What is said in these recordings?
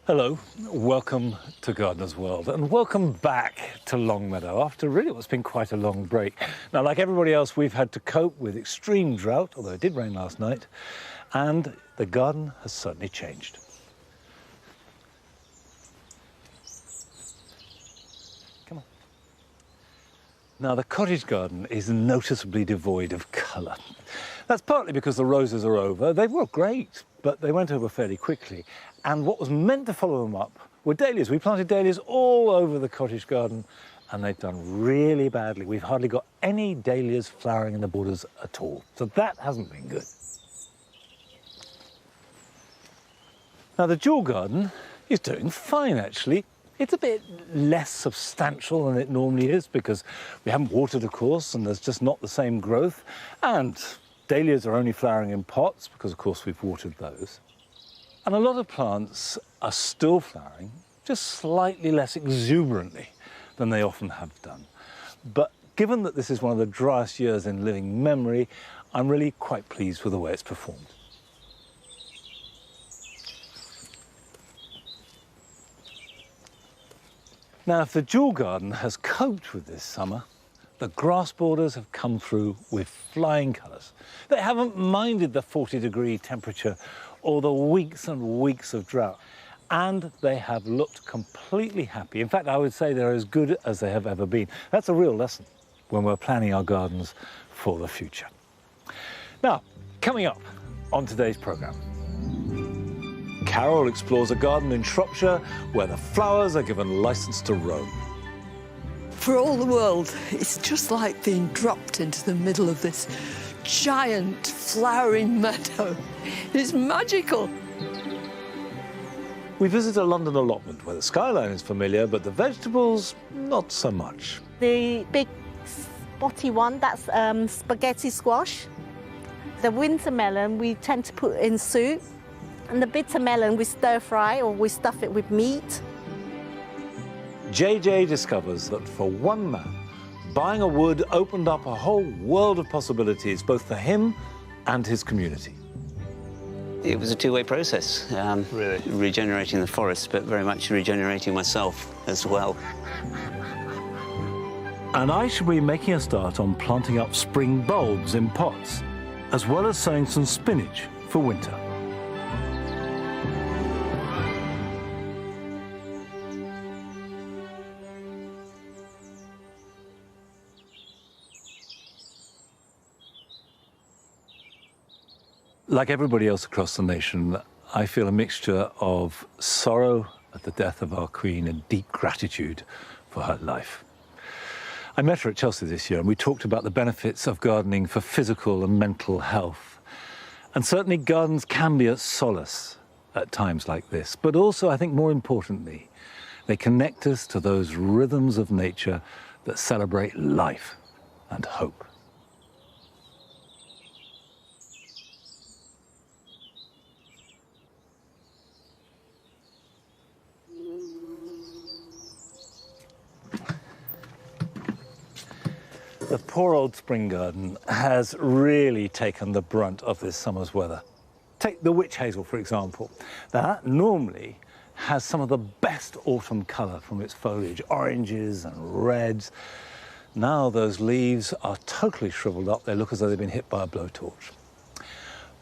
Hello, welcome to Gardener's World and welcome back to Longmeadow after really what's been quite a long break. Now, like everybody else, we've had to cope with extreme drought, although it did rain last night, and the garden has certainly changed. Come on. Now, the cottage garden is noticeably devoid of colour. That's partly because the roses are over. They were great, but they went over fairly quickly. And what was meant to follow them up were dahlias. We planted dahlias all over the cottage garden, and they've done really badly. We've hardly got any dahlias flowering in the borders at all. So that hasn't been good. Now, the jewel garden is doing fine, actually. It's a bit less substantial than it normally is because we haven't watered, of course, and there's just not the same growth. And dahlias are only flowering in pots because, of course, we've watered those. And a lot of plants are still flowering, just slightly less exuberantly than they often have done. But given that this is one of the driest years in living memory, I'm really quite pleased with the way it's performed. Now, if the jewel garden has coped with this summer, the grass borders have come through with flying colours. They haven't minded the 40-degree temperature or the weeks and weeks of drought, and they have looked completely happy. In fact, I would say they're as good as they have ever been. That's a real lesson when we're planning our gardens for the future. Now, coming up on today's programme, Carol explores a garden in Shropshire where the flowers are given licence to roam. For all the world, it's just like being dropped into the middle of this giant flowering meadow. It's magical. We visit a London allotment where the skyline is familiar, but the vegetables, not so much. The big spotty one, that's spaghetti squash. The winter melon we tend to put in soup. And the bitter melon we stir fry or we stuff it with meat. JJ discovers that for one man, buying a wood opened up a whole world of possibilities, both for him and his community. It was a two-way process, Really? Regenerating the forest, but very much regenerating myself as well. And I shall be making a start on planting up spring bulbs in pots, as well as sowing some spinach for winter. Like everybody else across the nation, I feel a mixture of sorrow at the death of our Queen and deep gratitude for her life. I met her at Chelsea this year and we talked about the benefits of gardening for physical and mental health. And certainly gardens can be a solace at times like this, but also, I think more importantly, they connect us to those rhythms of nature that celebrate life and hope. The poor old spring garden has really taken the brunt of this summer's weather. Take the witch hazel, for example. That normally has some of the best autumn colour from its foliage, oranges and reds. Now those leaves are totally shriveled up. They look as though they've been hit by a blowtorch.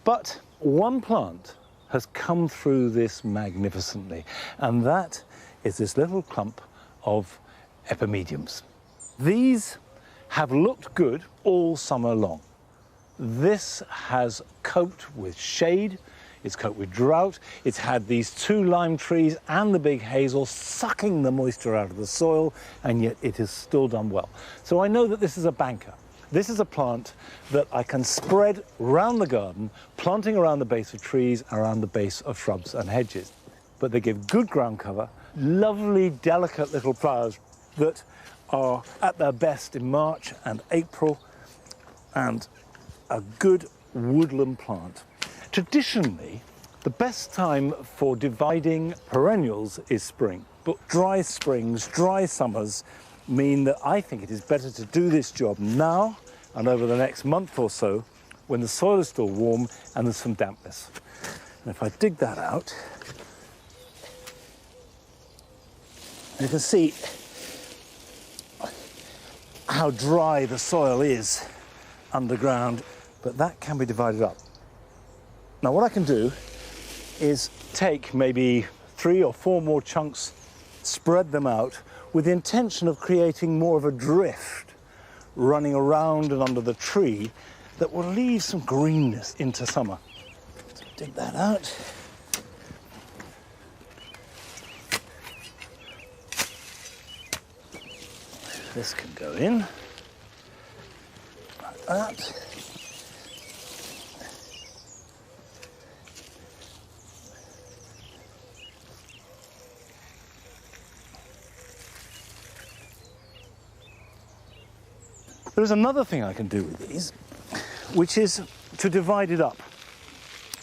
But one plant has come through this magnificently, and that is this little clump of epimediums. These have looked good all summer long. This has coped with shade, it's coped with drought, it's had these two lime trees and the big hazel sucking the moisture out of the soil, and yet it has still done well. So I know that this is a banker. This is a plant that I can spread around the garden, planting around the base of trees, around the base of shrubs and hedges. But they give good ground cover, lovely, delicate little flowers that are at their best in March and April, and a good woodland plant. Traditionally, the best time for dividing perennials is spring, but dry springs, dry summers mean that I think it is better to do this job now and over the next month or so when the soil is still warm and there's some dampness. And if I dig that out, You can see how dry the soil is underground, but that can be divided up. Now what I can do is take maybe 3 or 4 more chunks, spread them out with the intention of creating more of a drift running around and under the tree that will leave some greenness into summer. So dig that out. This can go in like that. There's another thing I can do with these, which is to divide it up.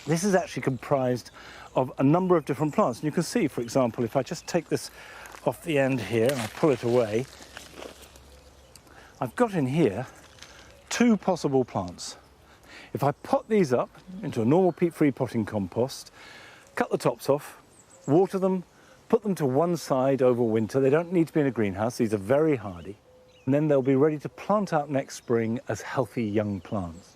This is actually comprised of a number of different plants. And you can see, for example, if I just take this off the end here and I pull it away, I've got in here 2 possible plants. If I pot these up into a normal peat-free potting compost, cut the tops off, water them, put them to one side over winter. They don't need to be in a greenhouse. These are very hardy. And then they'll be ready to plant out next spring as healthy young plants.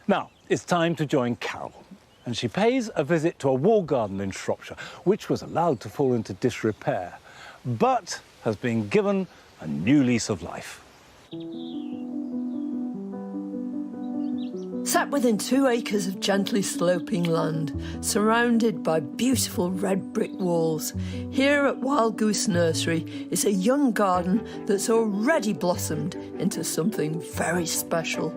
Now, it's time to join Carol. And she pays a visit to a wall garden in Shropshire, which was allowed to fall into disrepair, but has been given a new lease of life. Sat within 2 acres of gently sloping land, surrounded by beautiful red brick walls, here at Wild Goose Nursery is a young garden that's already blossomed into something very special.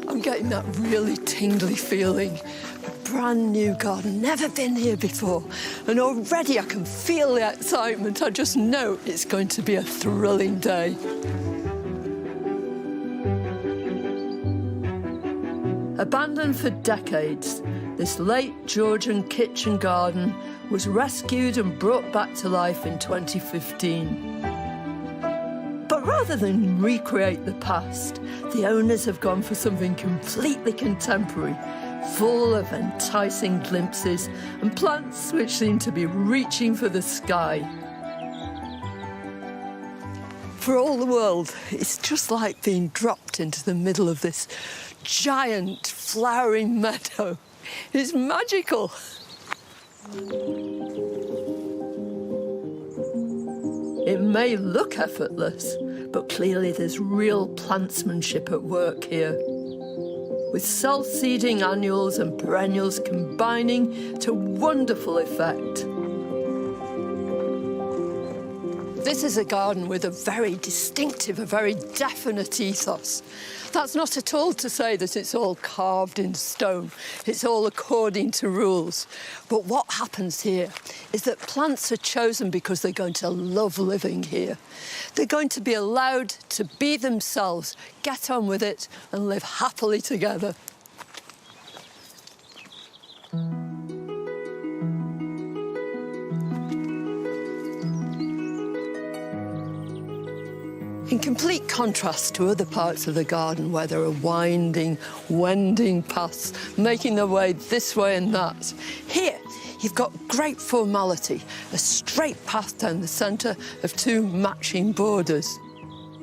I'm getting that really tingly feeling. A brand new garden, never been here before, and already I can feel the excitement. I just know it's going to be a thrilling day. Abandoned for decades, this late Georgian kitchen garden was rescued and brought back to life in 2015. But rather than recreate the past, the owners have gone for something completely contemporary, full of enticing glimpses and plants which seem to be reaching for the sky. For all the world, it's just like being dropped into the middle of this giant flowering meadow. It's magical. It may look effortless, but clearly there's real plantsmanship at work here, with self-seeding annuals and perennials combining to wonderful effect. This is a garden with a very distinctive, a very definite ethos. That's not at all to say that it's all carved in stone. It's all according to rules. But what happens here is that plants are chosen because they're going to love living here. They're going to be allowed to be themselves, get on with it, and live happily together. In complete contrast to other parts of the garden where there are winding, wending paths making their way this way and that, here you've got great formality, a straight path down the centre of 2 matching borders.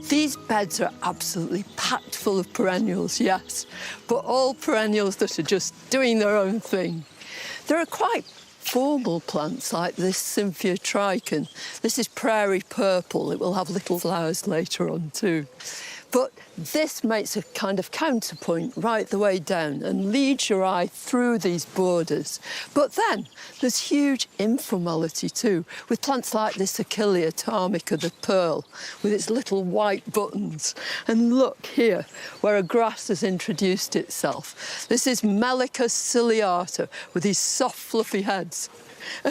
These beds are absolutely packed full of perennials, yes, but all perennials that are just doing their own thing. There are quite formal plants like this Cynthia trichon. This is prairie purple. It will have little flowers later on too. But this makes a kind of counterpoint right the way down and leads your eye through these borders. But then there's huge informality too, with plants like this Achillea tarmica, the pearl, with its little white buttons. And look here, where a grass has introduced itself. This is Melicus ciliata, with these soft, fluffy heads.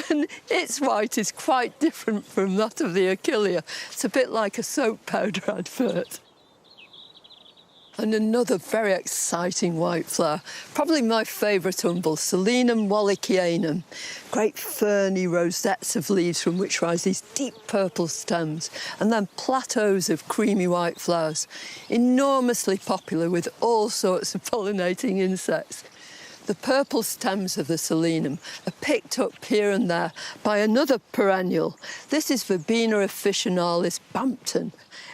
And its white is quite different from that of the Achillea. It's a bit like a soap powder advert. And another very exciting white flower, probably my favourite umbel, Selenum wallicianum. Great ferny rosettes of leaves from which rise these deep purple stems, and then plateaus of creamy white flowers. Enormously popular with all sorts of pollinating insects. The purple stems of the Solenum are picked up here and there by another perennial. This is Verbena officinalis Bampton.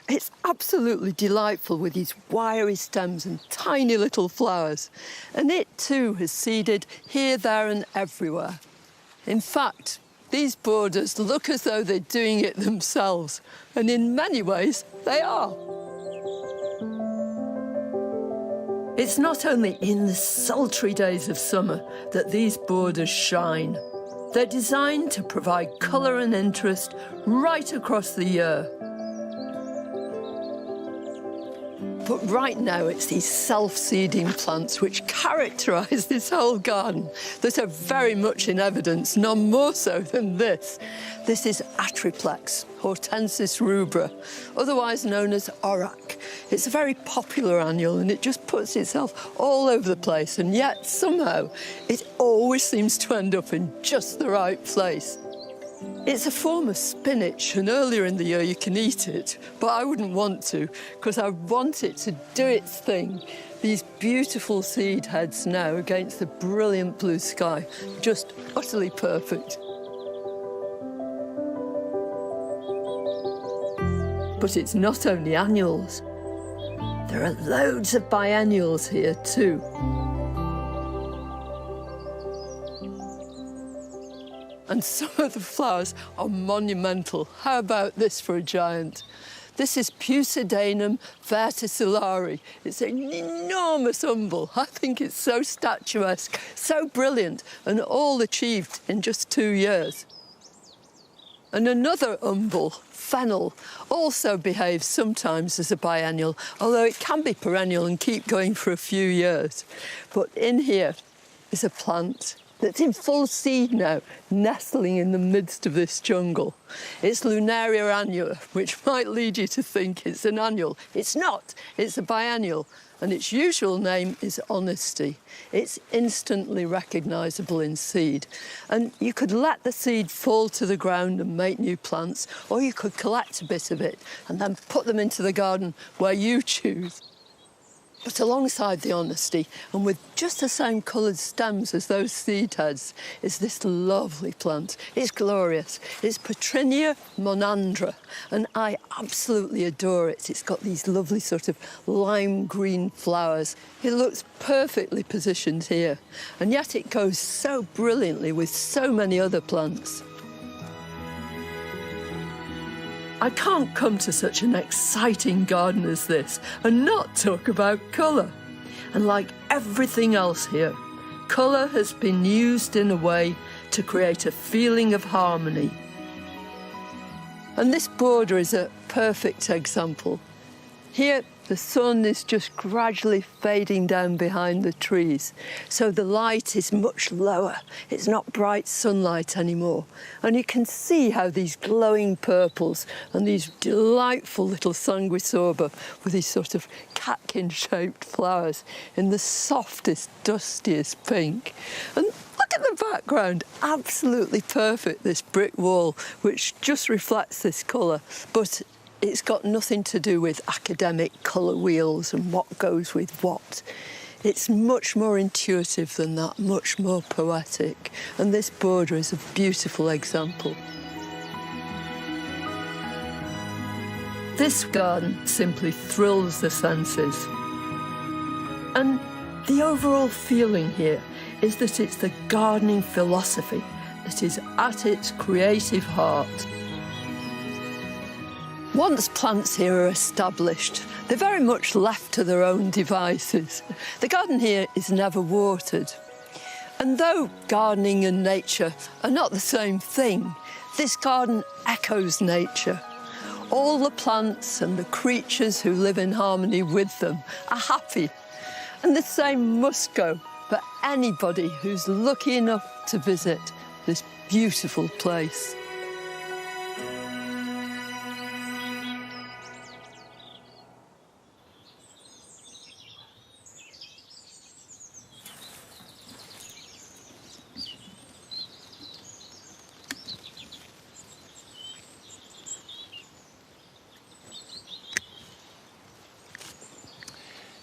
It's absolutely delightful with these wiry stems and tiny little flowers. And it too has seeded here, there and everywhere. In fact, these borders look as though they're doing it themselves. And in many ways, they are. It's not only in the sultry days of summer that these borders shine. They're designed to provide colour and interest right across the year. But right now it's these self-seeding plants which characterise this whole garden that are very much in evidence, none more so than this. This is Atriplex, Hortensis rubra, otherwise known as Orac. It's a very popular annual and it just puts itself all over the place, and yet somehow it always seems to end up in just the right place. It's a form of spinach, and earlier in the year you can eat it, but I wouldn't want to, because I want it to do its thing. These beautiful seed heads now against the brilliant blue sky, just utterly perfect. But it's not only annuals. There are loads of biennials here too. And some of the flowers are monumental. How about this for a giant? This is Pusidanum verticillari. It's an enormous umbel. I think it's so statuesque, so brilliant, and all achieved in just 2 years. And another umbel, fennel, also behaves sometimes as a biennial, although it can be perennial and keep going for a few years. But in here is a plant that's in full seed now, nestling in the midst of this jungle. It's Lunaria annua, which might lead you to think it's an annual. It's not, it's a biennial, and its usual name is Honesty. It's instantly recognisable in seed, and you could let the seed fall to the ground and make new plants, or you could collect a bit of it and then put them into the garden where you choose. But alongside the Honesty, and with just the same coloured stems as those seed heads, is this lovely plant. It's glorious. It's Petrinia monandra, and I absolutely adore it. It's got these lovely sort of lime green flowers. It looks perfectly positioned here, and yet it goes so brilliantly with so many other plants. I can't come to such an exciting garden as this and not talk about colour. And like everything else here, colour has been used in a way to create a feeling of harmony. And this border is a perfect example. Here, the sun is just gradually fading down behind the trees, so the light is much lower. It's not bright sunlight anymore. And you can see how these glowing purples and these delightful little sanguisorba with these sort of catkin-shaped flowers in the softest, dustiest pink. And look at the background, absolutely perfect, this brick wall, which just reflects this colour. But it's got nothing to do with academic colour wheels and what goes with what. It's much more intuitive than that, much more poetic. And this border is a beautiful example. This garden simply thrills the senses. And the overall feeling here is that it's the gardening philosophy that is at its creative heart. Once plants here are established, they're very much left to their own devices. The garden here is never watered. And though gardening and nature are not the same thing, this garden echoes nature. All the plants and the creatures who live in harmony with them are happy. And the same must go for anybody who's lucky enough to visit this beautiful place.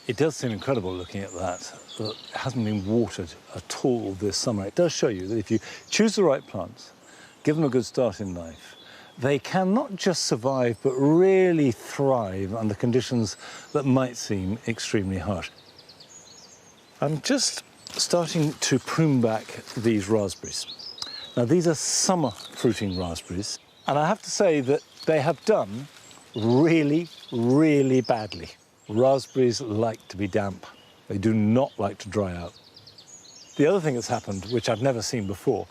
It does seem incredible looking at that it hasn't been watered at all this summer. It does show you that if you choose the right plants, give them a good start in life, they can not just survive, but really thrive under conditions that might seem extremely harsh. I'm just starting to prune back these raspberries. Now, these are summer fruiting raspberries, and I have to say that they have done really, really badly. Raspberries like to be damp. They do not like to dry out. The other thing that's happened, which I've never seen before,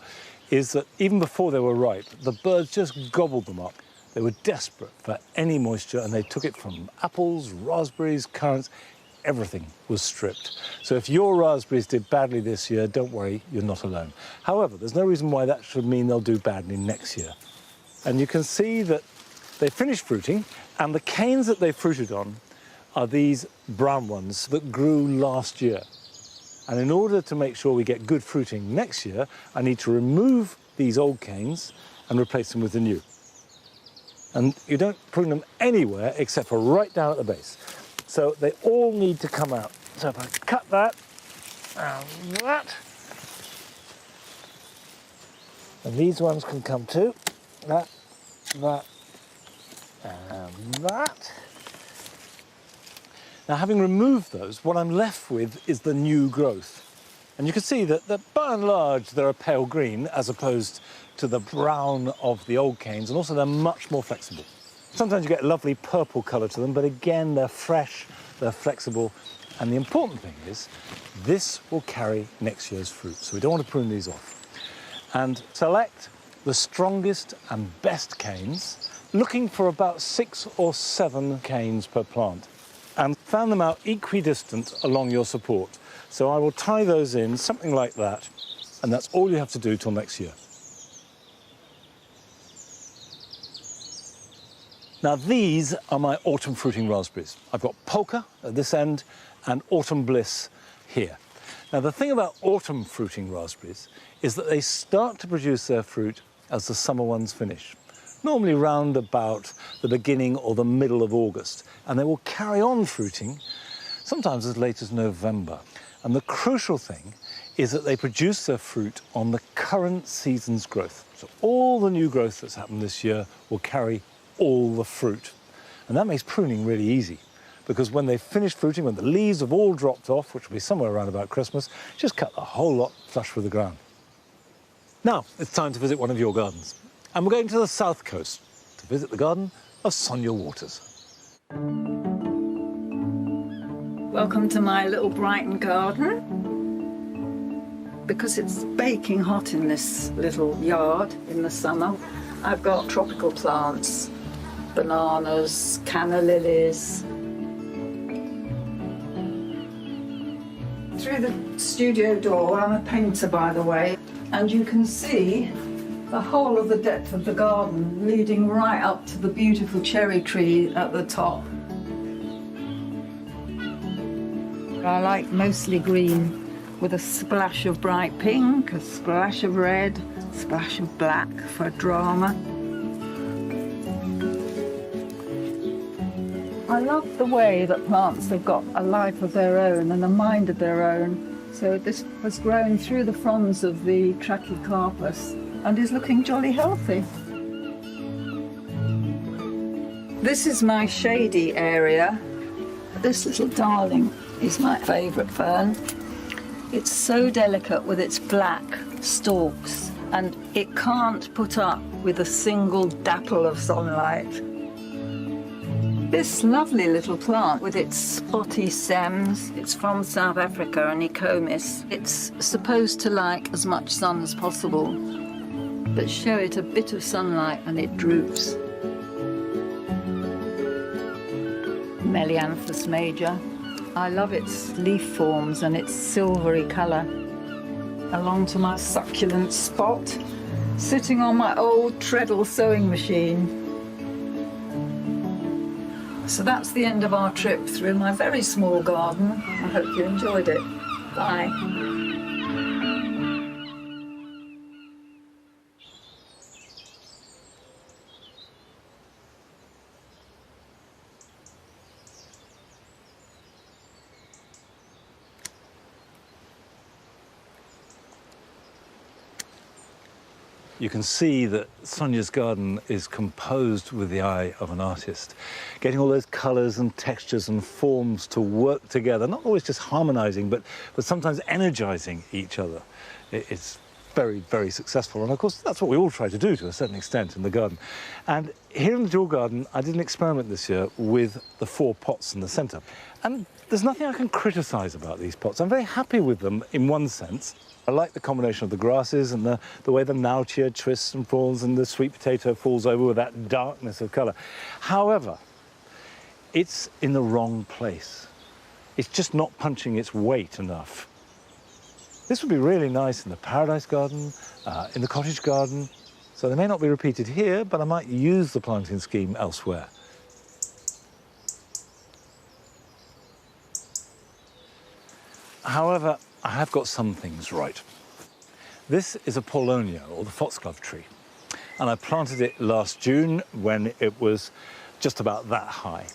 is that even before they were ripe, the birds just gobbled them up. They were desperate for any moisture, and they took it from apples, raspberries, currants. Everything was stripped. So if your raspberries did badly this year, don't worry, you're not alone. However, there's no reason why that should mean they'll do badly next year. And you can see that they finished fruiting, and the canes that they fruited on are these brown ones that grew last year. And in order to make sure we get good fruiting next year, I need to remove these old canes and replace them with the new. And you don't prune them anywhere except for right down at the base. So they all need to come out. So if I cut that and that, and these ones can come too. That, and that. Now, having removed those, what I'm left with is the new growth. And you can see that by and large, they're a pale green as opposed to the brown of the old canes, and also they're much more flexible. Sometimes you get a lovely purple colour to them, but again, they're fresh, they're flexible, and the important thing is this will carry next year's fruit, so we don't want to prune these off. And select the strongest and best canes, looking for about 6 or 7 canes per plant, and fan them out equidistant along your support. So I will tie those in, something like that, and that's all you have to do till next year. Now, these are my autumn fruiting raspberries. I've got Polka at this end and Autumn Bliss here. Now, the thing about autumn fruiting raspberries is that they start to produce their fruit as the summer ones finish, normally round about the beginning or the middle of August, and they will carry on fruiting sometimes as late as November. And the crucial thing is that they produce their fruit on the current season's growth. So all the new growth that's happened this year will carry all the fruit. And that makes pruning really easy, because when they've finished fruiting, when the leaves have all dropped off, which will be somewhere around about Christmas, just cut the whole lot flush with the ground. Now, it's time to visit one of your gardens. And we're going to the south coast to visit the garden of Sonia Waters. Welcome to my little Brighton garden. Because it's baking hot in this little yard in the summer, I've got tropical plants, bananas, canna lilies. Through the studio door, I'm a painter by the way, and you can see the whole of the depth of the garden leading right up to the beautiful cherry tree at the top. I like mostly green with a splash of bright pink, a splash of red, a splash of black for drama. I love the way that plants have got a life of their own and a mind of their own. So this has grown through the fronds of the Trachycarpus and is looking jolly healthy. This is my shady area. This little darling is my favourite fern. It's so delicate with its black stalks, and it can't put up with a single dapple of sunlight. This lovely little plant with its spotty stems, it's from South Africa, an Ecomis. It's supposed to like as much sun as possible, but show it a bit of sunlight and it droops. Melianthus major. I love its leaf forms and its silvery colour. Along to my succulent spot, sitting on my old treadle sewing machine. So that's the end of our trip through my very small garden. I hope you enjoyed it. Bye. You can see that Sonia's garden is composed with the eye of an artist, getting all those colours and textures and forms to work together, not always just harmonising, but sometimes energising each other. It's very, very successful, and of course that's what we all try to do to a certain extent in the garden. And here in the dual garden, I did an experiment this year with the 4 pots in the centre, and there's nothing I can criticise about these pots. I'm very happy with them in one sense. I like the combination of the grasses and the way the nautier twists and falls and the sweet potato falls over with that darkness of colour. However, it's in the wrong place. It's just not punching its weight enough. This would be really nice in the paradise garden, in the cottage garden. So they may not be repeated here, but I might use the planting scheme elsewhere. However, I have got some things right. This is a Polonia, or the foxglove tree, and I planted it last June when it was just about that high.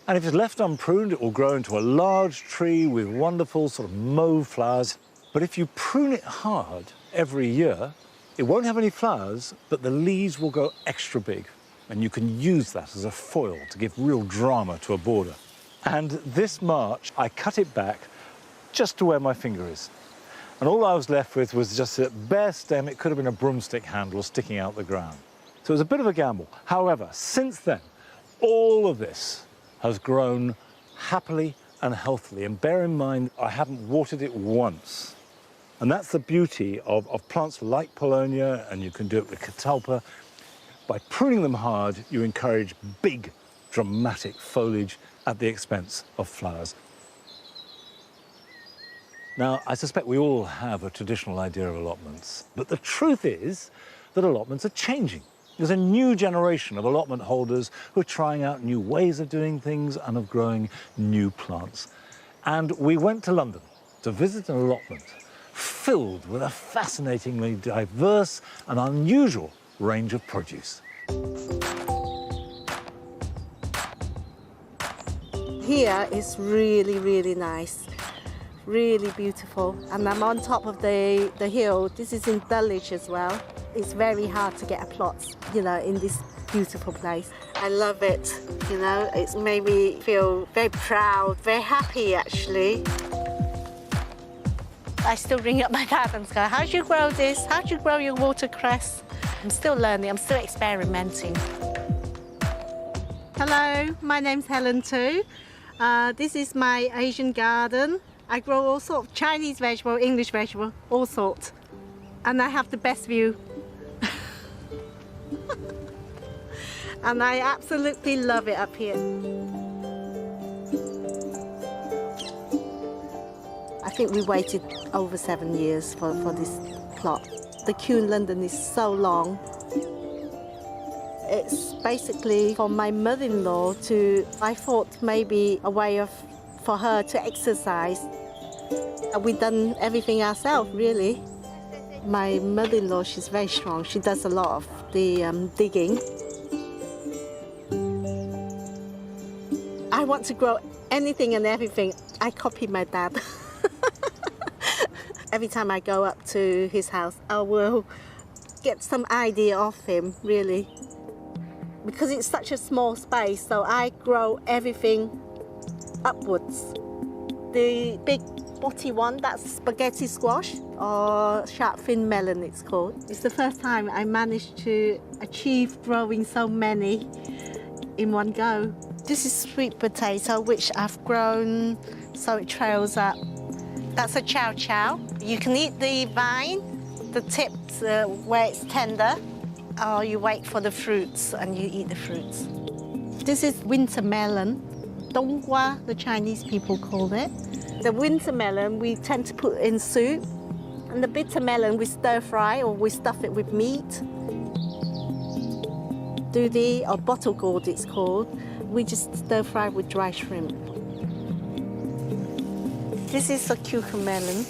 And if it's left unpruned, it will grow into a large tree with wonderful sort of mauve flowers. But if you prune it hard every year, it won't have any flowers, but the leaves will go extra big, and you can use that as a foil to give real drama to a border. And this March, I cut it back just to where my finger is. And all I was left with was just a bare stem. It could have been a broomstick handle sticking out the ground. So it was a bit of a gamble. However, since then, all of this has grown happily and healthily. And bear in mind, I haven't watered it once. And that's the beauty of plants like Polonia, and you can do it with catalpa. By pruning them hard, you encourage big, dramatic foliage at the expense of flowers. Now, I suspect we all have a traditional idea of allotments, but the truth is that allotments are changing. There's a new generation of allotment holders who are trying out new ways of doing things and of growing new plants. And we went to London to visit an allotment filled with a fascinatingly diverse and unusual range of produce. Here is really, really nice. Really beautiful, and I'm on top of the hill. This is in Dulwich as well. It's very hard to get a plot, you know, in this beautiful place. I love it, you know. It's made me feel very proud, very happy actually. I still ring up my dad and go, how do you grow this? How do you grow your watercress? I'm still learning, I'm still experimenting. Hello, my name's Helen too. This is my Asian garden. I grow all sorts of Chinese vegetable, English vegetable, all sorts. And I have the best view. And I absolutely love it up here. I think we waited over 7 years for this plot. The queue in London is so long. It's basically for my mother-in-law to, I thought maybe a way for her to exercise. We've done everything ourselves, really. My mother-in-law, she's very strong. She does a lot of the digging. I want to grow anything and everything. I copy my dad. Every time I go up to his house, I will get some idea of him, really. Because it's such a small space, so I grow everything upwards. The big spotty one, that's spaghetti squash, or sharp fin melon it's called. It's the first time I managed to achieve growing so many in one go. This is sweet potato, which I've grown so it trails up. That's a chow chow. You can eat the vine, the tips where it's tender, or you wait for the fruits and you eat the fruits. This is winter melon. Donghua, the Chinese people call it. The winter melon we tend to put in soup, and the bitter melon we stir fry or we stuff it with meat. Doody, or bottle gourd it's called, we just stir fry with dry shrimp. This is a cucumber melon.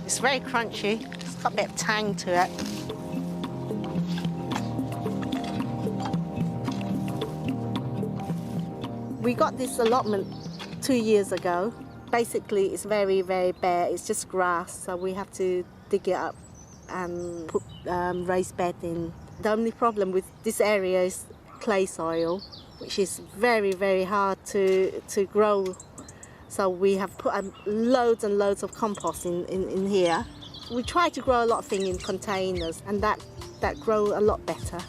It's very crunchy. It's got a bit of tang to it. We got this allotment 2 years ago. Basically, it's very, very bare. It's just grass, so we have to dig it up and put raised bed in. The only problem with this area is clay soil, which is very, very hard to grow. So we have put loads and loads of compost in here. We try to grow a lot of things in containers, and that grow a lot better.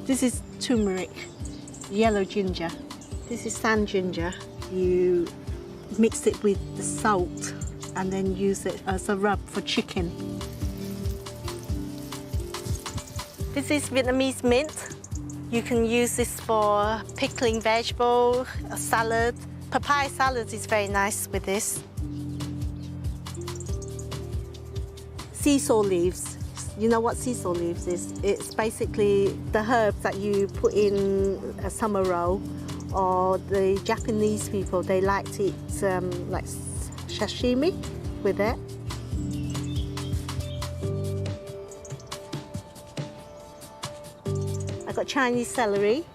This is turmeric, yellow ginger. This is sand ginger. You mix it with the salt and then use it as a rub for chicken. This is Vietnamese mint. You can use this for pickling vegetables, a salad. Papaya salad is very nice with this. Sesame leaves. You know what sesame leaves is? It's basically the herbs that you put in a summer roll, or the Japanese people, they like to eat like sashimi with it. I've got Chinese celery,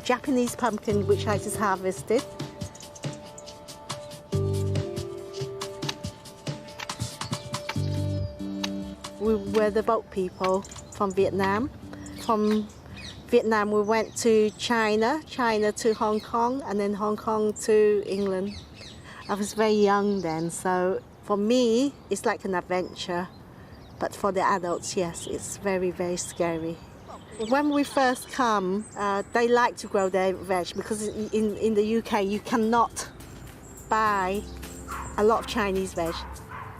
Japanese pumpkin, which I just harvested. We were the boat people from Vietnam. From Vietnam, we went to China, China to Hong Kong, and then Hong Kong to England. I was very young then, so for me, it's like an adventure. But for the adults, yes, it's very, very scary. When we first come, they like to grow their veg because in the UK, you cannot buy a lot of Chinese veg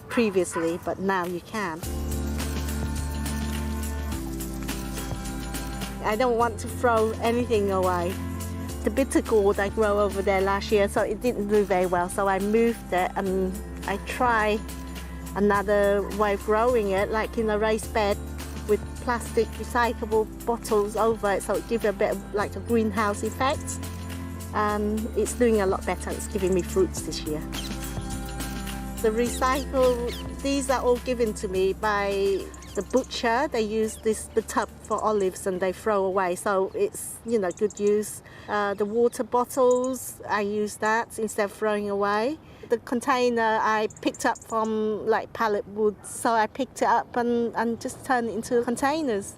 previously, but now you can. I don't want to throw anything away. The bitter gourd I grew over there last year, so it didn't do very well, so I moved it and I tried another way of growing it, like in a raised bed with plastic recyclable bottles over it, so it gives a bit of like a greenhouse effect. And it's doing a lot better. It's giving me fruits this year. The recycle, these are all given to me by the butcher. They use the tub for olives and they throw away, so it's, you know, good use. The water bottles, I use that instead of throwing away. The container I picked up from like pallet wood, so I picked it up and just turned it into containers.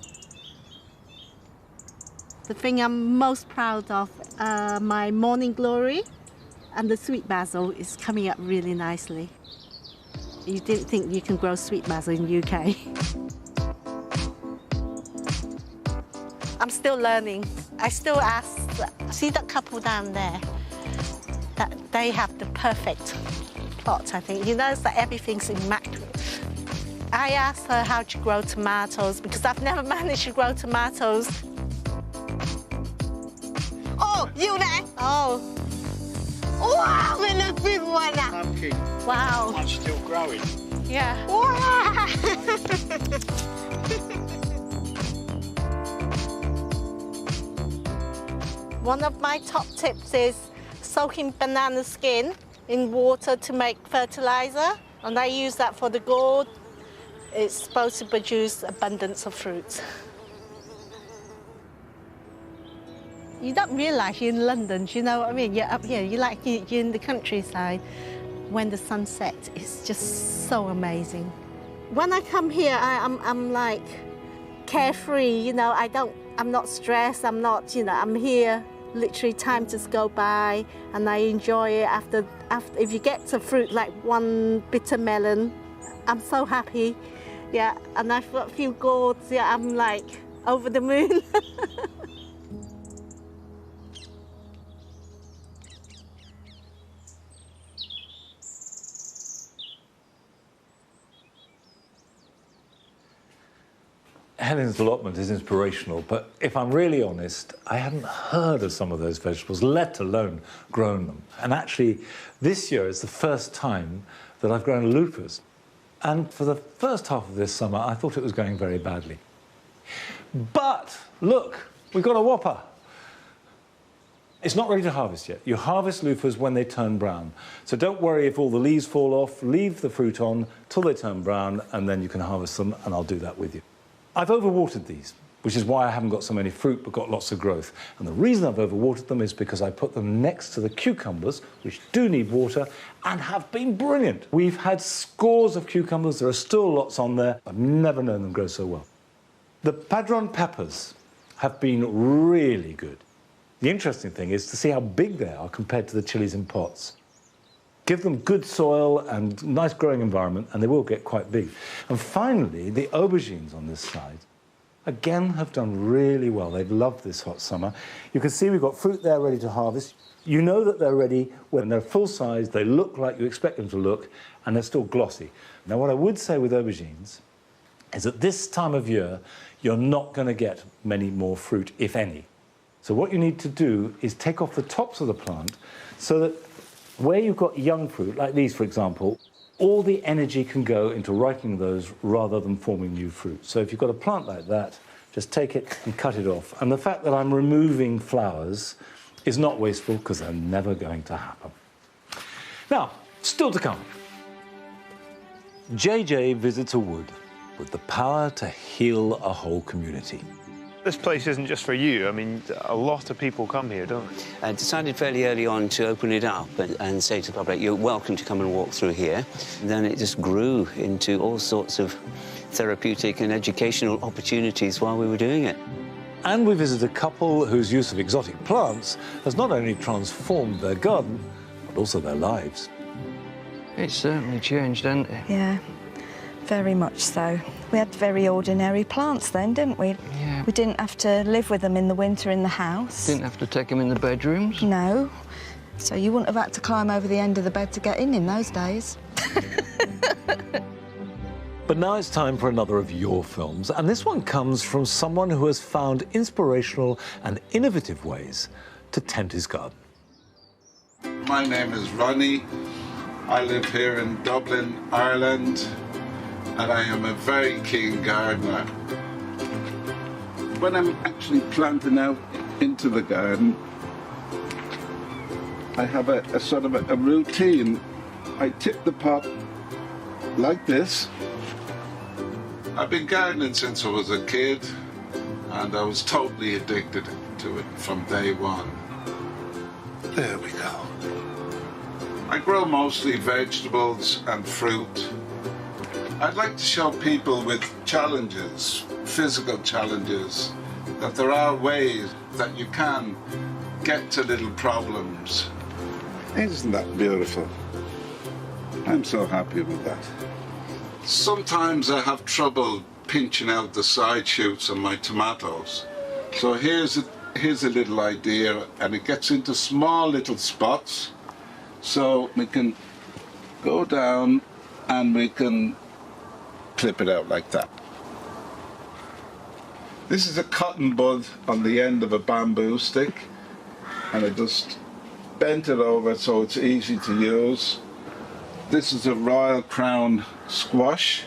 The thing I'm most proud of, my morning glory and the sweet basil is coming up really nicely. You didn't think you can grow sweet basil in the UK. I'm still learning. I still ask, see that couple down there? That they have the perfect plot, I think. You notice that everything's immaculate. I asked her how to grow tomatoes because I've never managed to grow tomatoes. Oh, you there? Oh. Wow, we look big one. Pumpkin. Wow. I'm still growing. Yeah. Wow. One of my top tips is soaking banana skin in water to make fertilizer, and I use that for the gourd. It's supposed to produce abundance of fruits. You don't realise you're in London, you know what I mean? You're up here, you're in the countryside. When the sun sets, it's just so amazing. When I come here, I'm like carefree, you know, I'm not stressed, I'm here. Literally time just go by and I enjoy it. After if you get to fruit like one bitter melon, I'm so happy. Yeah, and I've got a few gourds, yeah, I'm like over the moon. Helen's allotment is inspirational, but if I'm really honest, I hadn't heard of some of those vegetables, let alone grown them. And actually, this year is the first time that I've grown lupus. And for the first half of this summer, I thought it was going very badly. But look, we've got a whopper. It's not ready to harvest yet. You harvest lupus when they turn brown. So don't worry if all the leaves fall off, leave the fruit on till they turn brown, and then you can harvest them, and I'll do that with you. I've overwatered these, which is why I haven't got so many fruit but got lots of growth. And the reason I've overwatered them is because I put them next to the cucumbers, which do need water and have been brilliant. We've had scores of cucumbers, there are still lots on there. I've never known them grow so well. The padron peppers have been really good. The interesting thing is to see how big they are compared to the chilies in pots. Give them good soil and nice growing environment and they will get quite big. And finally, the aubergines on this side again have done really well. They've loved this hot summer. You can see we've got fruit there ready to harvest. You know that they're ready when they're full size, they look like you expect them to look, and they're still glossy. Now, what I would say with aubergines is at this time of year, you're not going to get many more fruit, if any. So what you need to do is take off the tops of the plant so that where you've got young fruit, like these, for example, all the energy can go into ripening those rather than forming new fruit. So if you've got a plant like that, just take it and cut it off. And the fact that I'm removing flowers is not wasteful because they're never going to happen. Now, still to come. JJ visits a wood with the power to heal a whole community. This place isn't just for you. I mean, a lot of people come here, don't they? I decided fairly early on to open it up and say to the public, you're welcome to come and walk through here. And then it just grew into all sorts of therapeutic and educational opportunities while we were doing it. And we visit a couple whose use of exotic plants has not only transformed their garden, but also their lives. It's certainly changed, hasn't it? Yeah, very much so. We had very ordinary plants then, didn't we? Yeah. We didn't have to live with them in the winter in the house. Didn't have to take them in the bedrooms. No. So you wouldn't have had to climb over the end of the bed to get in those days. But now it's time for another of your films, and this one comes from someone who has found inspirational and innovative ways to tend his garden. My name is Ronnie. I live here in Dublin, Ireland, and I am a very keen gardener. When I'm actually planting out into the garden, I have a sort of a routine. I tip the pot like this. I've been gardening since I was a kid, and I was totally addicted to it from day one. There we go. I grow mostly vegetables and fruit. I'd like to show people with challenges, physical challenges, that there are ways that you can get to little problems. Isn't that beautiful? I'm so happy with that. Sometimes I have trouble pinching out the side shoots on my tomatoes. So here's a little idea, and it gets into small little spots. So we can go down and we can clip it out like that. This is a cotton bud on the end of a bamboo stick, and I just bent it over so it's easy to use. This is a Royal Crown squash.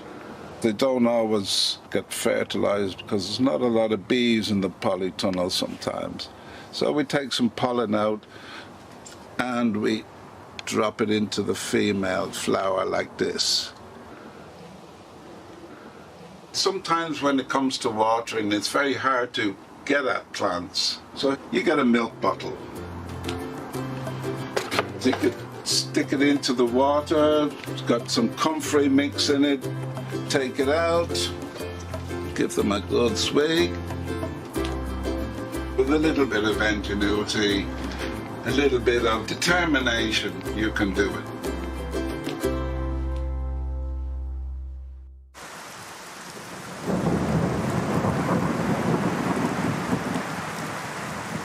They don't always get fertilized because there's not a lot of bees in the polytunnel sometimes. So we take some pollen out and we drop it into the female flower like this. Sometimes when it comes to watering, it's very hard to get at plants. So you get a milk bottle. Stick it into the water, it's got some comfrey mix in it, take it out, give them a good swig. With a little bit of ingenuity, a little bit of determination, you can do it.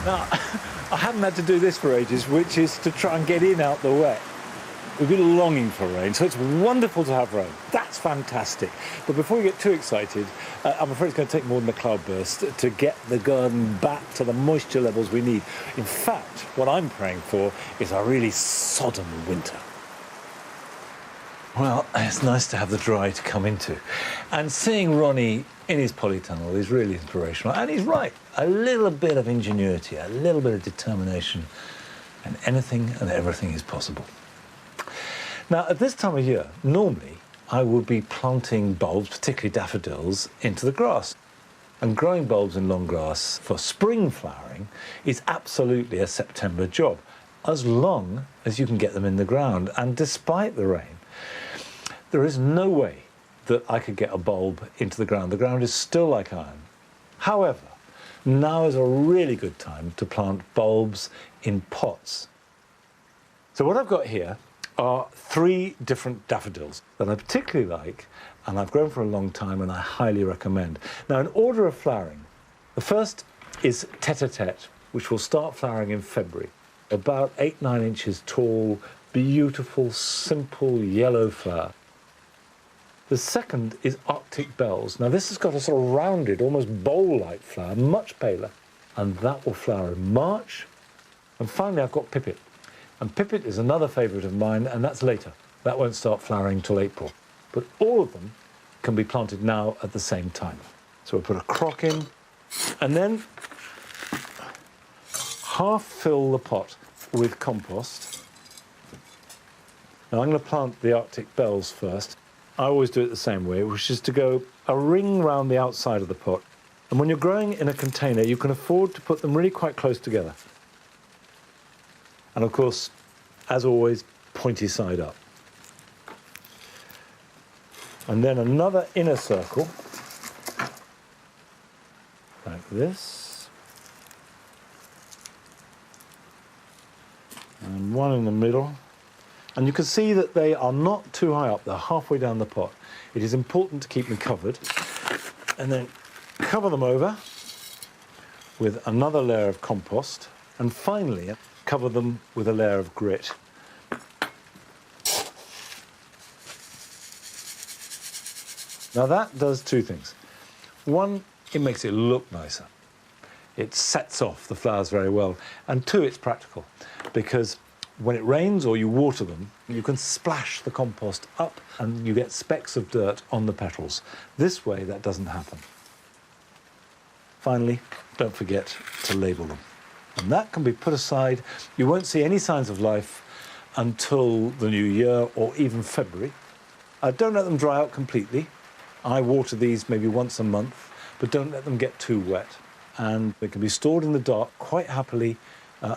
Now, I haven't had to do this for ages, which is to try and get in out the wet. We've been longing for rain, so it's wonderful to have rain. That's fantastic. But before we get too excited, I'm afraid it's going to take more than a cloudburst to get the garden back to the moisture levels we need. In fact, what I'm praying for is a really sodden winter. Well, it's nice to have the dry to come into. And seeing Ronnie in his polytunnel is really inspirational. And he's right. A little bit of ingenuity, a little bit of determination, and anything and everything is possible. Now, at this time of year, normally I would be planting bulbs, particularly daffodils, into the grass. And growing bulbs in long grass for spring flowering is absolutely a September job, as long as you can get them in the ground. And despite the rain, there is no way that I could get a bulb into the ground. The ground is still like iron. However, now is a really good time to plant bulbs in pots. So what I've got here are 3 different daffodils that I particularly like, and I've grown for a long time and I highly recommend. Now, in order of flowering, the first is tete-a-tete, which will start flowering in February. About 8-9 inches tall, beautiful, simple yellow flower. The second is Arctic bells. Now, this has got a sort of rounded, almost bowl-like flower, much paler, and that will flower in March. And finally, I've got pipit. And pipit is another favourite of mine, and that's later. That won't start flowering till April. But all of them can be planted now at the same time. So we'll put a crock in, and then half fill the pot with compost. Now I'm going to plant the Arctic bells first. I always do it the same way, which is to go a ring round the outside of the pot. And when you're growing in a container, you can afford to put them really quite close together. And of course, as always, pointy side up. And then another inner circle, like this. And one in the middle. And you can see that they are not too high up, they're halfway down the pot. It is important to keep them covered. And then cover them over with another layer of compost. And finally, cover them with a layer of grit. Now that does 2 things. One, it makes it look nicer. It sets off the flowers very well. And 2, it's practical, because when it rains or you water them, you can splash the compost up and you get specks of dirt on the petals. This way, that doesn't happen. Finally, don't forget to label them. And that can be put aside. You won't see any signs of life until the new year or even February. Don't let them dry out completely. I water these maybe once a month, but don't let them get too wet. And they can be stored in the dark quite happily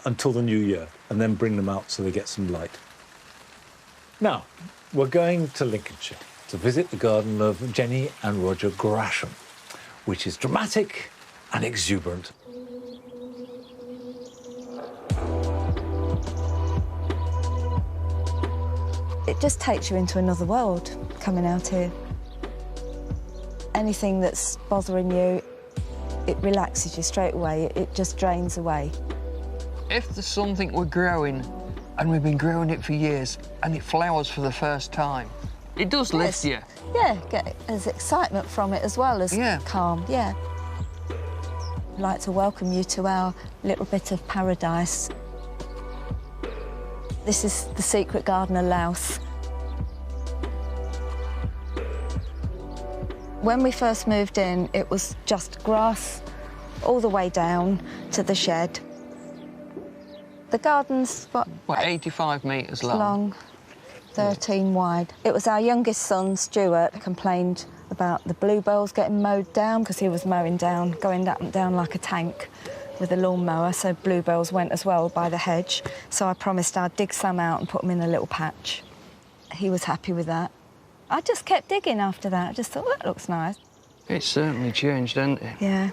until the new year, and then bring them out so they get some light. Now, we're going to Lincolnshire to visit the garden of Jenny and Roger Grasham, which is dramatic and exuberant. It just takes you into another world, coming out here. Anything that's bothering you, it relaxes you straight away. It just drains away. If there's something we're growing, and we've been growing it for years, and it flowers for the first time, it does lift you. Yeah, there's excitement from it as well as calm, yeah. I'd like to welcome you to our little bit of paradise. This is the secret garden of Louth. When we first moved in, it was just grass all the way down to the shed. The garden's, what 85 metres long. Long, 13 wide. It was our youngest son, Stuart, complained about the bluebells getting mowed down because he was mowing down, going up and down like a tank with a lawnmower, so bluebells went as well by the hedge. So I promised I'd dig some out and put them in a little patch. He was happy with that. I just kept digging after that. I just thought, that looks nice. It's certainly changed, hasn't it? Yeah,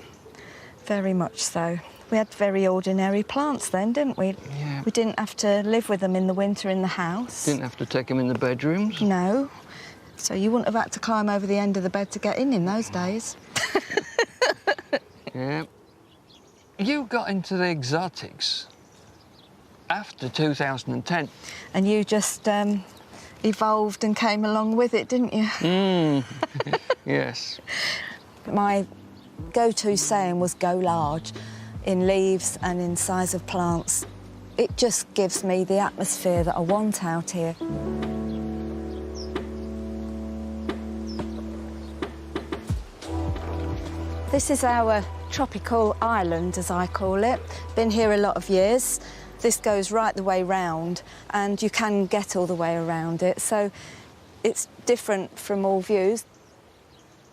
very much so. We had very ordinary plants then, didn't we? Yeah. We didn't have to live with them in the winter in the house. Didn't have to take them in the bedrooms? No. So you wouldn't have had to climb over the end of the bed to get in those days. Yeah. You got into the exotics after 2010. And you just evolved and came along with it, didn't you? Yes. My go-to saying was go large, in leaves and in size of plants. It just gives me the atmosphere that I want out here. This is our tropical island, as I call it. Been here a lot of years. This goes right the way round, and you can get all the way around it, so it's different from all views.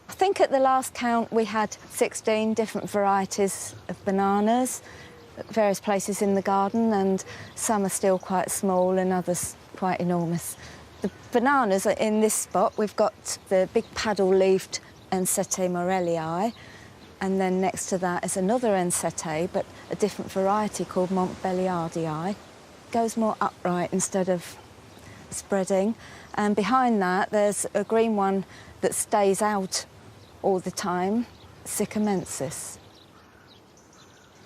I think at the last count we had 16 different varieties of bananas at various places in the garden, and some are still quite small and others quite enormous. The bananas are in this spot. We've got the big paddle-leaved Ensete morellii, and then next to that is another Ensete, but a different variety called Montbéliardii. Goes more upright instead of spreading. And behind that, there's a green one that stays out all the time, Sycamensis.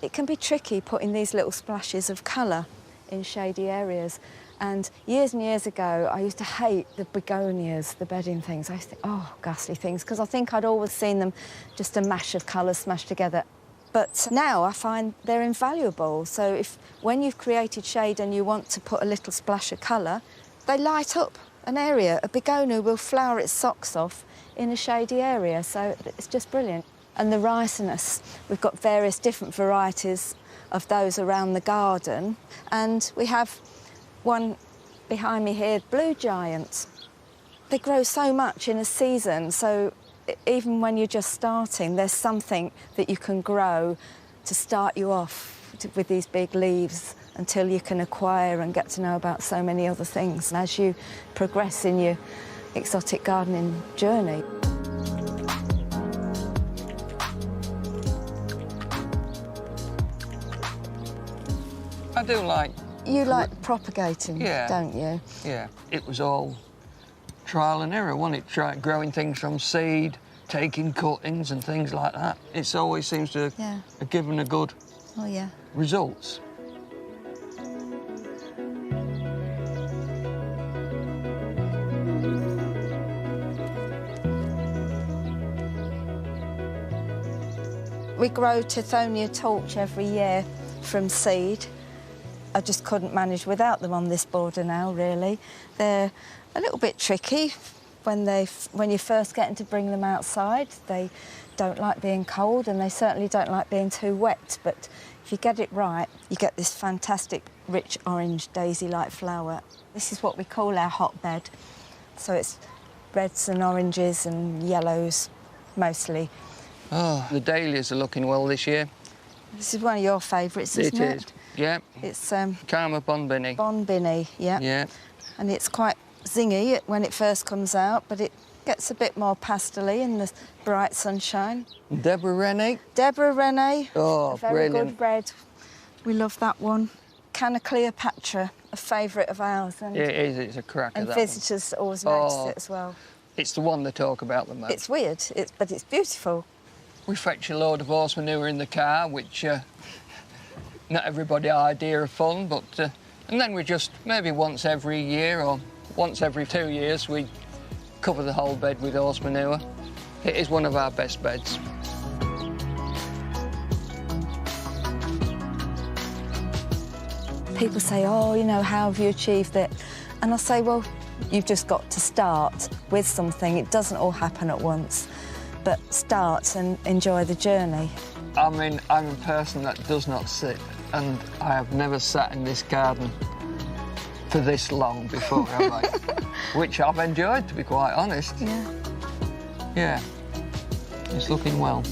It can be tricky putting these little splashes of colour in shady areas. And years ago, I used to hate the begonias, the bedding things. I used to think, oh, ghastly things, because I think I'd always seen them just a mash of colours smashed together. But now I find they're invaluable. So when you've created shade and you want to put a little splash of colour, they light up an area. A begonia will flower its socks off in a shady area, so it's just brilliant. And the ricinus, we've got various different varieties of those around the garden, and we have one behind me here, blue giants. They grow so much in a season, so even when you're just starting, there's something that you can grow to start you off with these big leaves until you can acquire and get to know about so many other things as you progress in your exotic gardening journey. I do like... You like propagating, yeah, don't you? Yeah. It was all trial and error, wasn't it? Growing things from seed, taking cuttings and things like that. It always seems to have given a good results. We grow Tithonia torch every year from seed. I just couldn't manage without them on this border now, really. They're a little bit tricky when you're first getting to bring them outside. They don't like being cold, and they certainly don't like being too wet. But if you get it right, you get this fantastic, rich orange daisy-like flower. This is what we call our hotbed. So it's reds and oranges and yellows, mostly. Oh, the dahlias are looking well this year. This is one of your favourites, isn't it? It is, yeah. It's Karma Bonbini. Bonbini, yeah. Yeah. And it's quite zingy when it first comes out, but it gets a bit more pastel-y in the bright sunshine. Deborah Rennie. Deborah Rennie. Oh, a very brilliant. good red. We love that one. Canna Cleopatra, a favourite of ours. And, it is, it's a cracker, and that visitors always notice it as well. It's the one they talk about the most. It's weird, but it's beautiful. We fetch a load of horse manure in the car, which not everybody idea of fun, but and then we just maybe once every year or once every 2 years we cover the whole bed with horse manure. It is one of our best beds. People say, oh, you know, how have you achieved it? And I say, well, you've just got to start with something. It doesn't all happen at once. But start and enjoy the journey. I mean, I'm a person that does not sit, and I have never sat in this garden for this long before, have I? Which I've enjoyed, to be quite honest. Yeah. Yeah, it's looking well.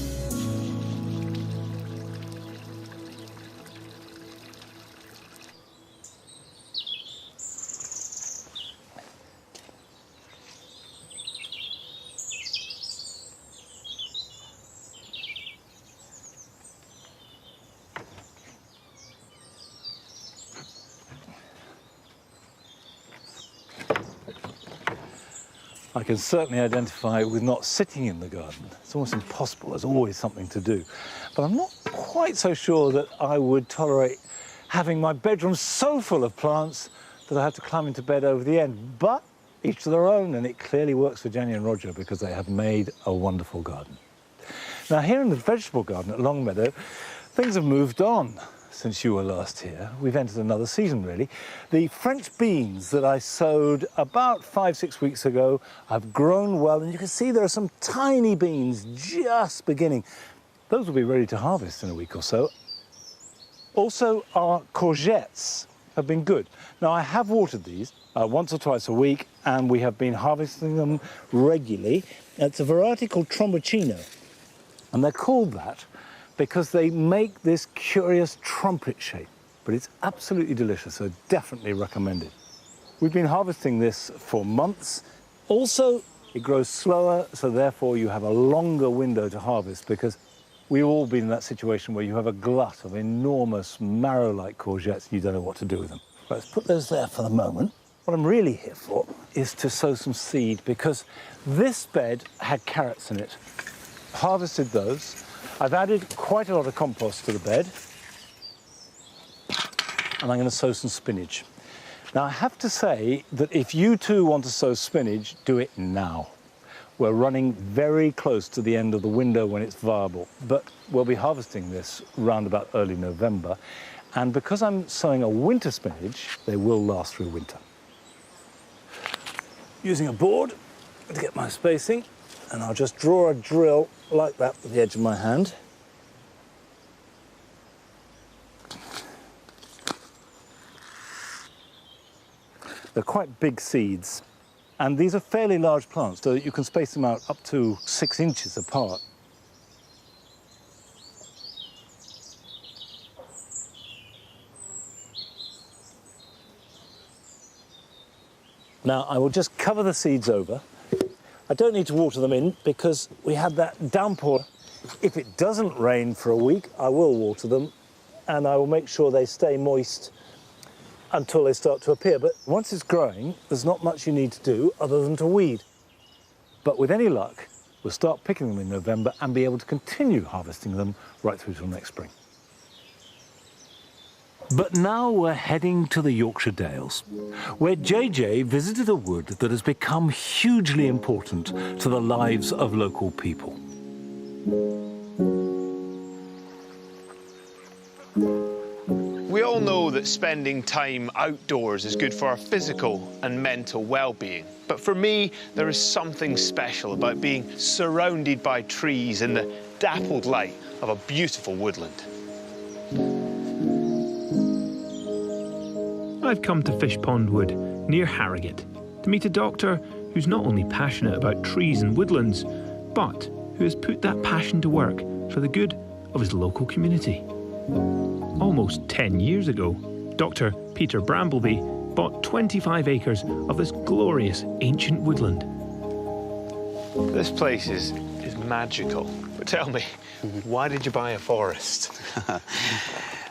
I can certainly identify with not sitting in the garden. It's almost impossible. There's always something to do. But I'm not quite so sure that I would tolerate having my bedroom so full of plants that I have to climb into bed over the end. But each to their own, and it clearly works for Jenny and Roger because they have made a wonderful garden. Now, here in the vegetable garden at Longmeadow, things have moved on since you were last here. We've entered another season, really. The French beans that I sowed about 5-6 weeks ago have grown well, and you can see there are some tiny beans just beginning. Those will be ready to harvest in a week or so. Also, our courgettes have been good. Now, I have watered these once or twice a week, and we have been harvesting them regularly. It's a variety called Tromboncino, and they're called that because they make this curious trumpet shape, but it's absolutely delicious, so definitely recommended. We've been harvesting this for months. Also, it grows slower, so therefore you have a longer window to harvest, because we've all been in that situation where you have a glut of enormous marrow-like courgettes and you don't know what to do with them. Let's put those there for the moment. What I'm really here for is to sow some seed, because this bed had carrots in it. Harvested those. I've added quite a lot of compost to the bed, and I'm going to sow some spinach. Now, I have to say that if you too want to sow spinach, do it now. We're running very close to the end of the window when it's viable, but we'll be harvesting this round about early November. And because I'm sowing a winter spinach, they will last through winter. Using a board to get my spacing, and I'll just draw a drill like that with the edge of my hand. They're quite big seeds, and these are fairly large plants, so that you can space them out up to 6 inches apart. Now, I will just cover the seeds over. I don't need to water them in because we had that downpour. If it doesn't rain for a week, I will water them, and I will make sure they stay moist until they start to appear. But once it's growing, there's not much you need to do other than to weed. But with any luck, we'll start picking them in November and be able to continue harvesting them right through till next spring. But now we're heading to the Yorkshire Dales, where JJ visited a wood that has become hugely important to the lives of local people. We all know that spending time outdoors is good for our physical and mental well-being. But for me, there is something special about being surrounded by trees in the dappled light of a beautiful woodland. I've come to Fishpond Wood, near Harrogate, to meet a doctor who's not only passionate about trees and woodlands, but who has put that passion to work for the good of his local community. Almost 10 years ago, Dr. Peter Brambleby bought 25 acres of this glorious ancient woodland. This place is magical. But tell me, why did you buy a forest?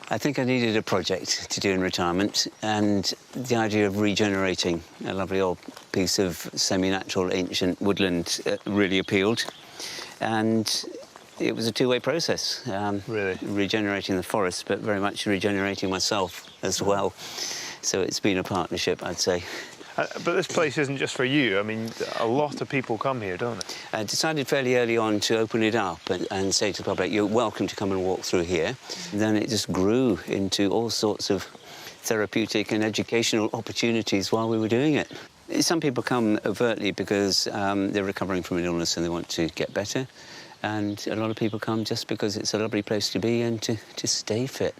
I think I needed a project to do in retirement, and the idea of regenerating a lovely old piece of semi-natural ancient woodland really appealed. And it was a two-way process. Really? Regenerating the forest, but very much regenerating myself as well. So it's been a partnership, I'd say. But this place isn't just for you. I mean, a lot of people come here, don't they? I decided fairly early on to open it up and say to the public, you're welcome to come and walk through here. And then it just grew into all sorts of therapeutic and educational opportunities while we were doing it. Some people come overtly because they're recovering from an illness and they want to get better. And a lot of people come just because it's a lovely place to be and to stay fit.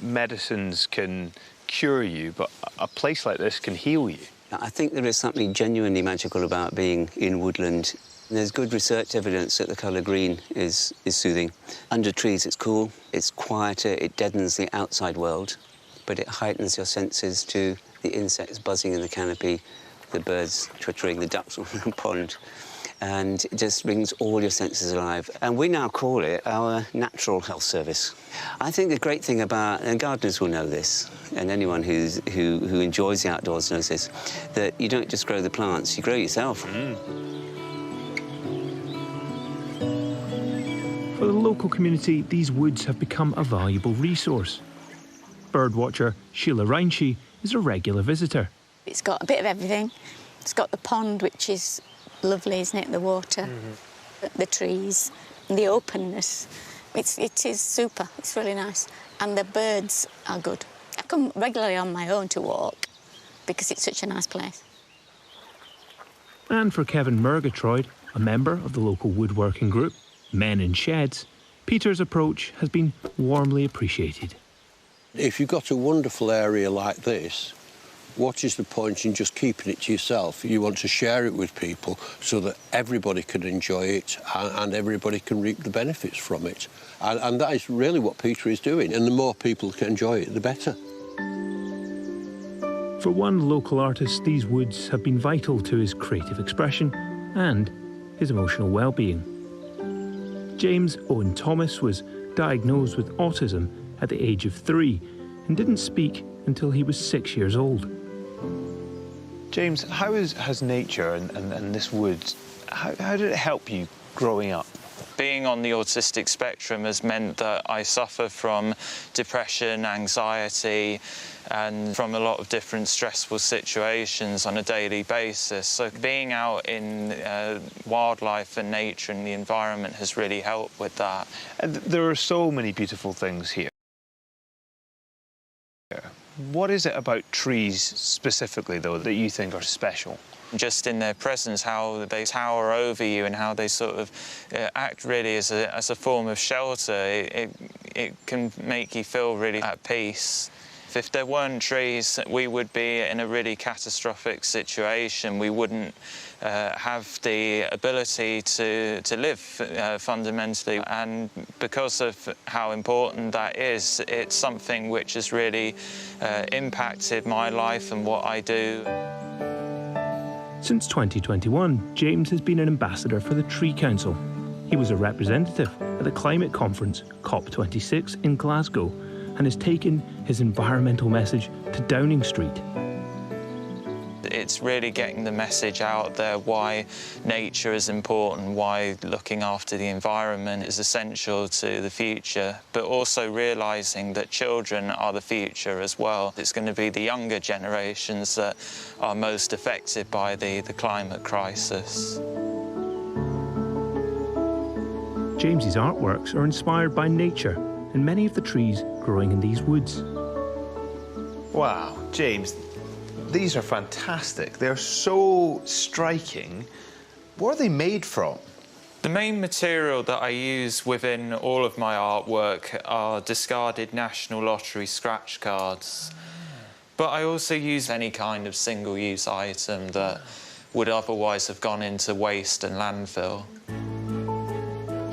Medicines can cure you, but a place like this can heal you. I think there is something genuinely magical about being in woodland. There's good research evidence that the colour green is soothing. Under trees, it's cool, it's quieter, it deadens the outside world, but it heightens your senses to the insects buzzing in the canopy, the birds twittering, the ducks on the pond, and it just brings all your senses alive. And we now call it our natural health service. I think the great thing about, and gardeners will know this, and anyone who enjoys the outdoors knows this, that you don't just grow the plants, you grow yourself. For the local community, these woods have become a valuable resource. Birdwatcher Sheila Reinshee is a regular visitor. It's got a bit of everything. It's got the pond, which is lovely, isn't it? The water, the trees, the openness. It is super. It's really nice. And the birds are good. I come regularly on my own to walk because it's such a nice place. And for Kevin Murgatroyd, a member of the local woodworking group, Men in Sheds, Peter's approach has been warmly appreciated. If you've got a wonderful area like this, what is the point in just keeping it to yourself? You want to share it with people so that everybody can enjoy it and everybody can reap the benefits from it. And that is really what Peter is doing. And the more people can enjoy it, the better. For one local artist, these woods have been vital to his creative expression and his emotional well-being. James Owen Thomas was diagnosed with autism at the age of 3 and didn't speak until he was 6 years old. James, how has nature and this woods, how did it help you growing up? Being on the autistic spectrum has meant that I suffer from depression, anxiety, and from a lot of different stressful situations on a daily basis. So being out in wildlife and nature and the environment has really helped with that. And there are so many beautiful things here. What is it about trees specifically, though, that you think are special? Just in their presence, how they tower over you and how they sort of act really as a form of shelter. It can make you feel really at peace. If there weren't trees, we would be in a really catastrophic situation. We wouldn't have the ability to live fundamentally. And because of how important that is, it's something which has really impacted my life and what I do. Since 2021, James has been an ambassador for the Tree Council. He was a representative at the climate conference COP26 in Glasgow and has taken his environmental message to Downing Street. It's really getting the message out there why nature is important, why looking after the environment is essential to the future, but also realising that children are the future as well. It's going to be the younger generations that are most affected by the climate crisis. James's artworks are inspired by nature and many of the trees growing in these woods. Wow, James, these are fantastic. They're so striking. What are they made from? The main material that I use within all of my artwork are discarded National Lottery scratch cards. But I also use any kind of single-use item that would otherwise have gone into waste and landfill.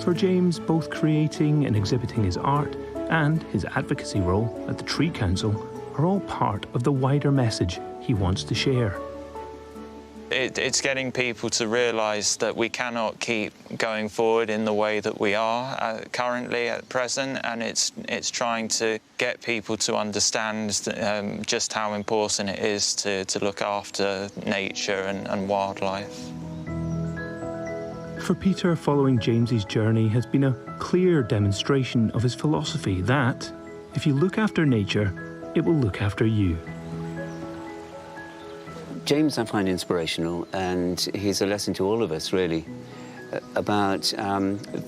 For James, both creating and exhibiting his art and his advocacy role at the Tree Council are all part of the wider message he wants to share. It's getting people to realise that we cannot keep going forward in the way that we are currently at present, and it's trying to get people to understand just how important it is to look after nature and wildlife. For Peter, following James's journey has been a clear demonstration of his philosophy that, if you look after nature, it will look after you. James I find inspirational, and he's a lesson to all of us, really, about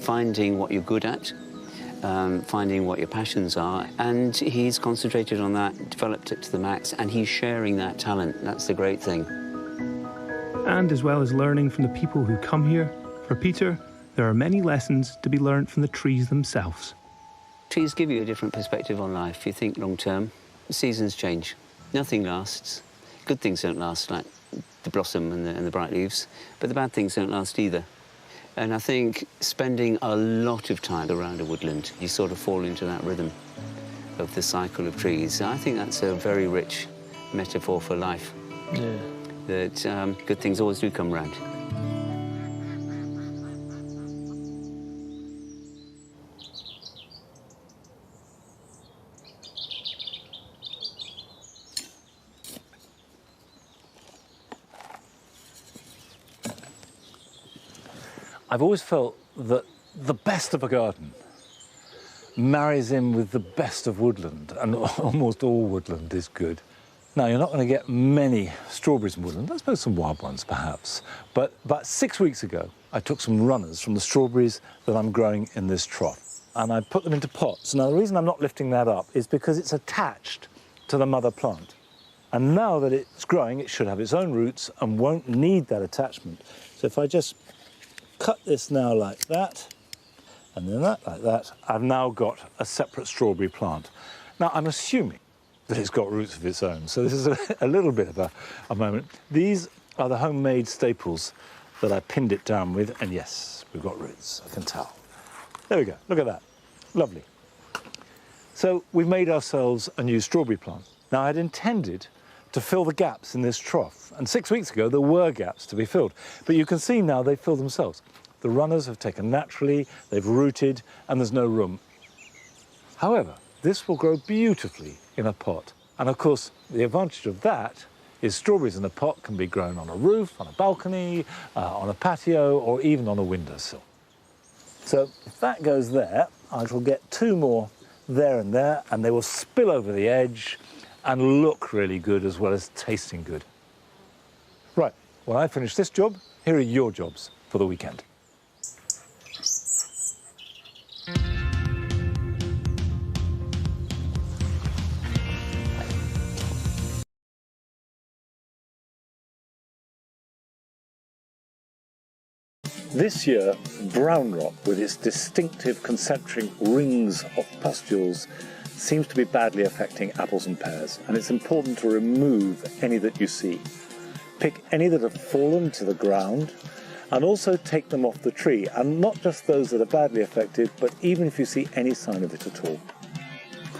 finding what you're good at, finding what your passions are, and he's concentrated on that, developed it to the max, and he's sharing that talent. That's the great thing. And as well as learning from the people who come here, for Peter, there are many lessons to be learned from the trees themselves. Trees give you a different perspective on life. You think long term, seasons change, nothing lasts. Good things don't last, like the blossom and the bright leaves, but the bad things don't last either. And I think spending a lot of time around a woodland, you sort of fall into that rhythm of the cycle of trees. I think that's a very rich metaphor for life. Yeah. That good things always do come round. I've always felt that the best of a garden marries in with the best of woodland, and almost all woodland is good. Now, you're not going to get many strawberries in woodland, I suppose some wild ones perhaps, but about 6 weeks ago, I took some runners from the strawberries that I'm growing in this trough, and I put them into pots. Now, the reason I'm not lifting that up is because it's attached to the mother plant. And now that it's growing, it should have its own roots and won't need that attachment. So if I just cut this now like that, and then that like that, I've now got a separate strawberry plant. Now, I'm assuming that it's got roots of its own, so this is a little bit of a moment. These are the homemade staples that I pinned it down with, and yes, we've got roots, I can tell. There we go, look at that, lovely. So we've made ourselves a new strawberry plant. Now, I'd intended to fill the gaps in this trough, and 6 weeks ago there were gaps to be filled, but you can see now they've filled themselves. The runners have taken naturally, they've rooted, and there's no room. However, this will grow beautifully in a pot. And of course, the advantage of that is strawberries in a pot can be grown on a roof, on a balcony, on a patio, or even on a windowsill. So if that goes there, I shall get 2 more there, and they will spill over the edge and look really good as well as tasting good. Right, when I finish this job, here are your jobs for the weekend. This year, brown rot, with its distinctive concentric rings of pustules, seems to be badly affecting apples and pears, and it's important to remove any that you see. Pick any that have fallen to the ground, and also take them off the tree, and not just those that are badly affected, but even if you see any sign of it at all.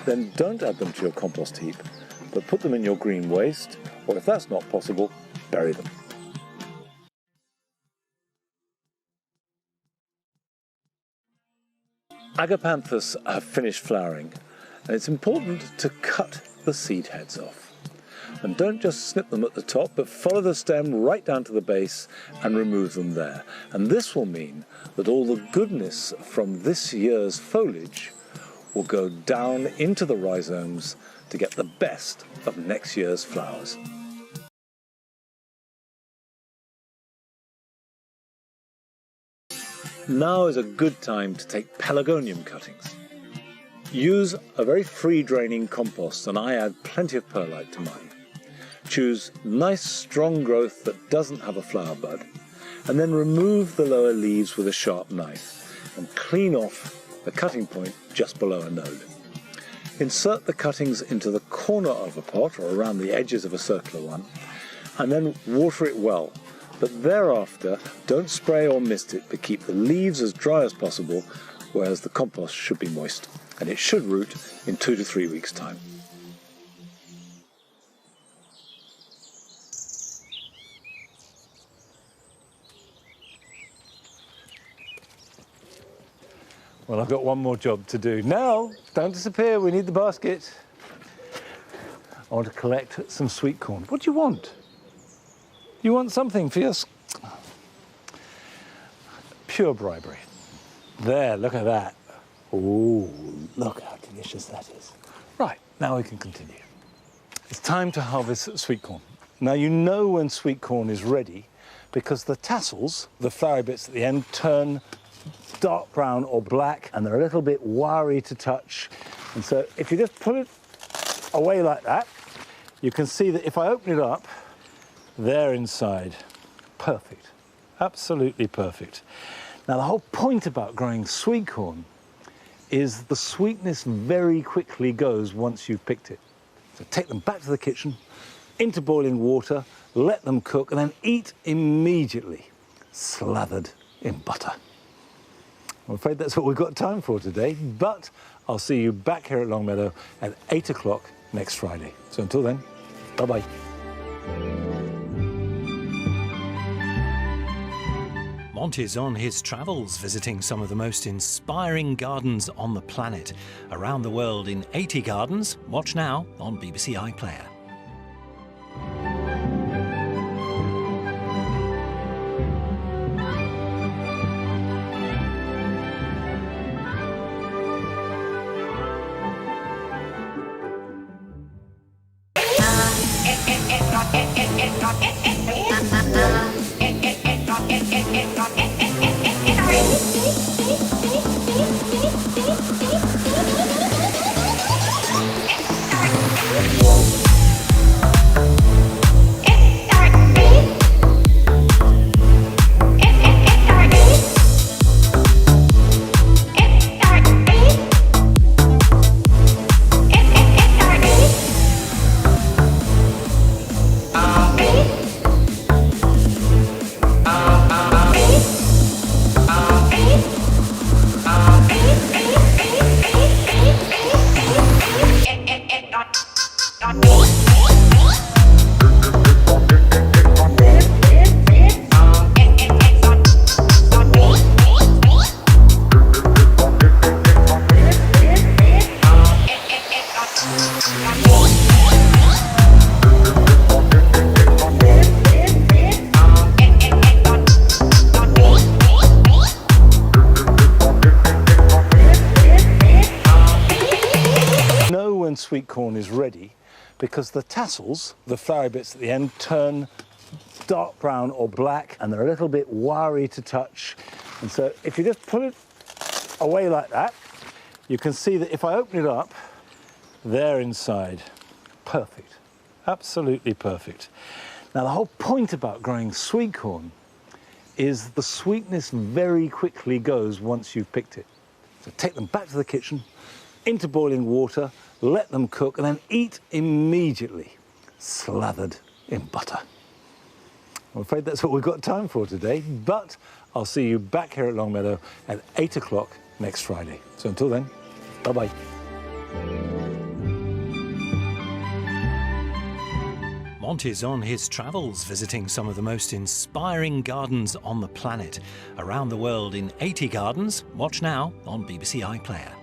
Then don't add them to your compost heap, but put them in your green waste, or if that's not possible, bury them. Agapanthus have finished flowering, and it's important to cut the seed heads off. And don't just snip them at the top, but follow the stem right down to the base and remove them there. And this will mean that all the goodness from this year's foliage will go down into the rhizomes to get the best of next year's flowers. Now is a good time to take Pelargonium cuttings. Use a very free-draining compost, and I add plenty of perlite to mine. Choose nice strong growth that doesn't have a flower bud, and then remove the lower leaves with a sharp knife and clean off the cutting point just below a node. Insert the cuttings into the corner of a pot or around the edges of a circular one, and then water it well. But thereafter, don't spray or mist it, but keep the leaves as dry as possible, whereas the compost should be moist, and it should root in 2 to 3 weeks' time. Well, I've got one more job to do. Now, don't disappear, we need the basket. I want to collect some sweet corn. What do you want? You want something for your... Pure bribery. There, look at that. Ooh, look how delicious that is. Right, now we can continue. It's time to harvest sweet corn. Now you know when sweet corn is ready because the tassels, the flowery bits at the end, turn dark brown or black, and they're a little bit wiry to touch. And so if you just put it away like that, you can see that if I open it up, they're inside. Perfect. Absolutely perfect. Now, the whole point about growing sweet corn is the sweetness very quickly goes once you've picked it. So take them back to the kitchen, into boiling water, let them cook, and then eat immediately, slathered in butter. I'm afraid that's what we've got time for today, but I'll see you back here at Longmeadow at 8 o'clock next Friday. So until then, bye-bye. Monty's on his travels, visiting some of the most inspiring gardens on the planet. Around the world in 80 gardens. Watch now on BBC iPlayer. sweet corn is ready because the tassels, the flowery bits at the end, turn dark brown or black, and they're a little bit wiry to touch. And so if you just pull it away like that, you can see that if I open it up, they're inside. Perfect. Absolutely perfect. Now, the whole point about growing sweet corn is the sweetness very quickly goes once you've picked it. So take them back to the kitchen, into boiling water, let them cook, and then eat immediately, slathered in butter. I'm afraid that's all we've got time for today, but I'll see you back here at Longmeadow at 8 o'clock next Friday. So until then, bye-bye. Monty's on his travels visiting some of the most inspiring gardens on the planet. Around the world in 80 gardens. Watch now on BBC iPlayer.